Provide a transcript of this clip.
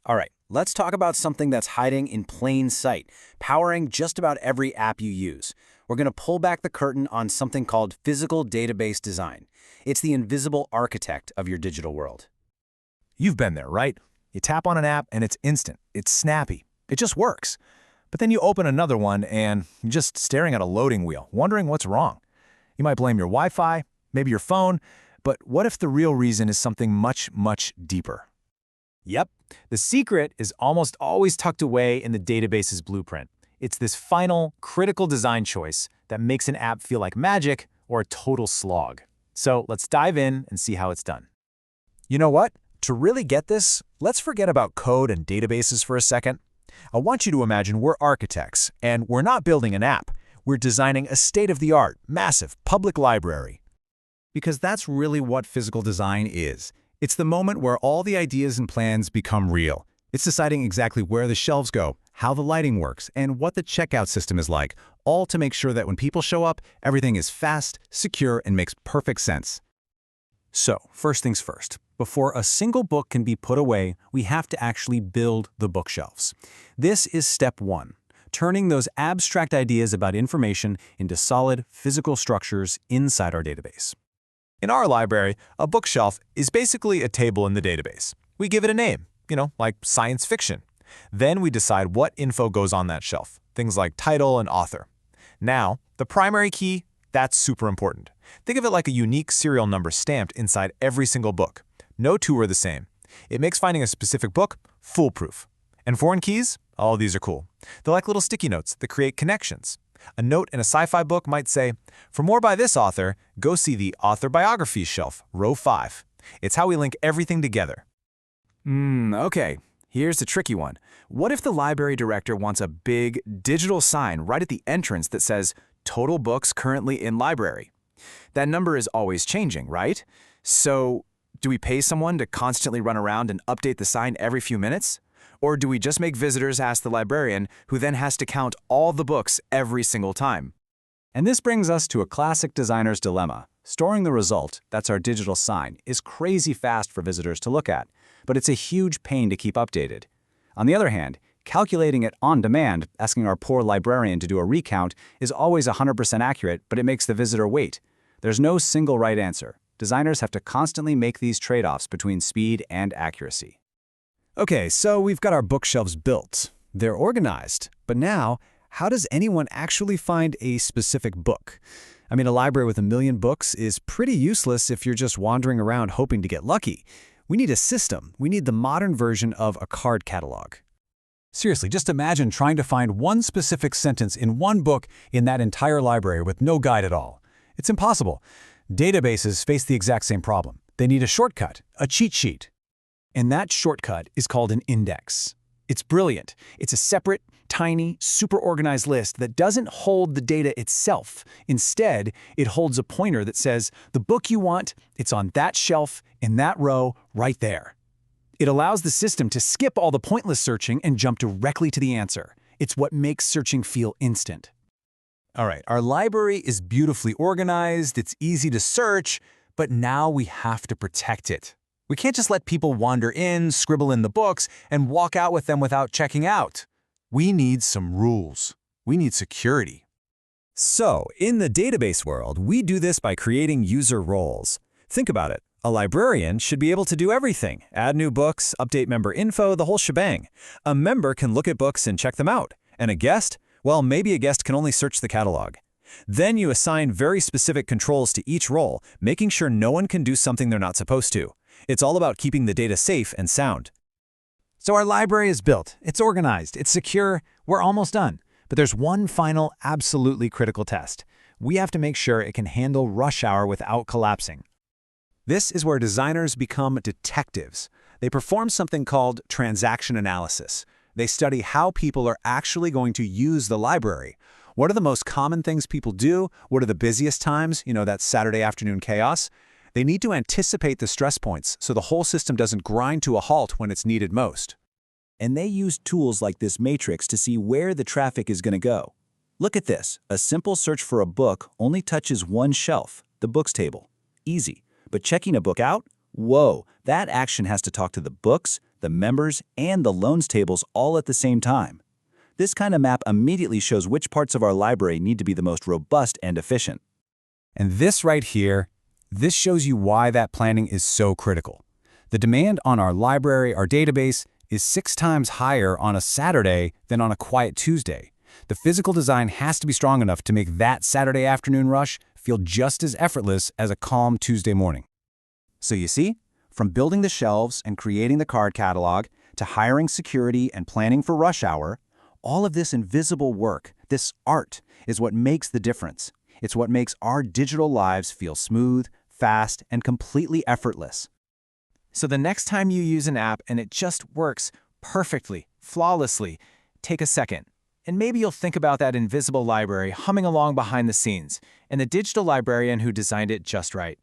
All right, let's talk about something that's hiding in plain sight, powering just about every app you use. We're going to pull back the curtain on something called physical database design. It's the invisible architect of your digital world. You've been there, right? You tap on an app and it's instant. It's snappy. It just works. But then you open another one and you're just staring at a loading wheel, wondering what's wrong. You might blame your Wi-Fi, maybe your phone, but what if the real reason is something much, much deeper? Yep, the secret is almost always tucked away in the database's blueprint. It's this final, critical design choice that makes an app feel like magic or a total slog. So let's dive in and see how it's done. You know what? To really get this, let's forget about code and databases for a second. I want you to imagine we're architects, and we're not building an app. We're designing a state-of-the-art, massive public library. Because that's really what physical design is. It's the moment where all the ideas and plans become real. It's deciding exactly where the shelves go, how the lighting works, and what the checkout system is like, all to make sure that when people show up, everything is fast, secure, and makes perfect sense. So, first things first. Before a single book can be put away, we have to actually build the bookshelves. This is step one, turning those abstract ideas about information into solid, physical structures inside our database. In our library, a bookshelf is basically a table in the database. We give it a name, like science fiction. Then we decide what info goes on that shelf, things like title and author. Now, the primary key, that's super important. Think of it like a unique serial number stamped inside every single book. No two are the same. It makes finding a specific book foolproof. And foreign keys? Oh, these are cool. They're like little sticky notes that create connections. A note in a sci-fi book might say, "For more by this author, go see the author biographies shelf, row 5. It's how we link everything together. Okay. Here's the tricky one. What if the library director wants a big digital sign right at the entrance that says, "Total books currently in library"? That number is always changing, right? So, do we pay someone to constantly run around and update the sign every few minutes? Or do we just make visitors ask the librarian, who then has to count all the books every single time? And this brings us to a classic designer's dilemma. Storing the result, that's our digital sign, is crazy fast for visitors to look at, but it's a huge pain to keep updated. On the other hand, calculating it on demand, asking our poor librarian to do a recount, is always 100% accurate, but it makes the visitor wait. There's no single right answer. Designers have to constantly make these trade-offs between speed and accuracy. Okay, so we've got our bookshelves built. They're organized. But now, how does anyone actually find a specific book? I mean, a library with 1 million books is pretty useless if you're just wandering around hoping to get lucky. We need a system. We need the modern version of a card catalog. Seriously, just imagine trying to find one specific sentence in one book in that entire library with no guide at all. It's impossible. Databases face the exact same problem. They need a shortcut, a cheat sheet. And that shortcut is called an index. It's brilliant. It's a separate, tiny, super organized list that doesn't hold the data itself. Instead, it holds a pointer that says, the book you want, it's on that shelf, in that row, right there. It allows the system to skip all the pointless searching and jump directly to the answer. It's what makes searching feel instant. All right, our library is beautifully organized, it's easy to search, but now we have to protect it. We can't just let people wander in, scribble in the books, and walk out with them without checking out. We need some rules. We need security. So, in the database world, we do this by creating user roles. Think about it. A librarian should be able to do everything. Add new books, update member info, the whole shebang. A member can look at books and check them out. And a guest? Well, maybe a guest can only search the catalog. Then you assign very specific controls to each role, making sure no one can do something they're not supposed to. It's all about keeping the data safe and sound. So our library is built, it's organized, it's secure, we're almost done. But there's one final, absolutely critical test. We have to make sure it can handle rush hour without collapsing. This is where designers become detectives. They perform something called transaction analysis. They study how people are actually going to use the library. What are the most common things people do? What are the busiest times? That Saturday afternoon chaos? They need to anticipate the stress points so the whole system doesn't grind to a halt when it's needed most. And they use tools like this matrix to see where the traffic is going to go. Look at this. A simple search for a book only touches one shelf, the books table. Easy. But checking a book out? Whoa, that action has to talk to the books, the members, and the loans tables all at the same time. This kind of map immediately shows which parts of our library need to be the most robust and efficient. And this right here, this shows you why that planning is so critical. The demand on our library, our database, is 6 times higher on a Saturday than on a quiet Tuesday. The physical design has to be strong enough to make that Saturday afternoon rush feel just as effortless as a calm Tuesday morning. So you see, from building the shelves and creating the card catalog to hiring security and planning for rush hour, all of this invisible work, this art, is what makes the difference. It's what makes our digital lives feel smooth, fast, and completely effortless. So the next time you use an app and it just works perfectly, flawlessly, take a second. And maybe you'll think about that invisible library humming along behind the scenes and the digital librarian who designed it just right.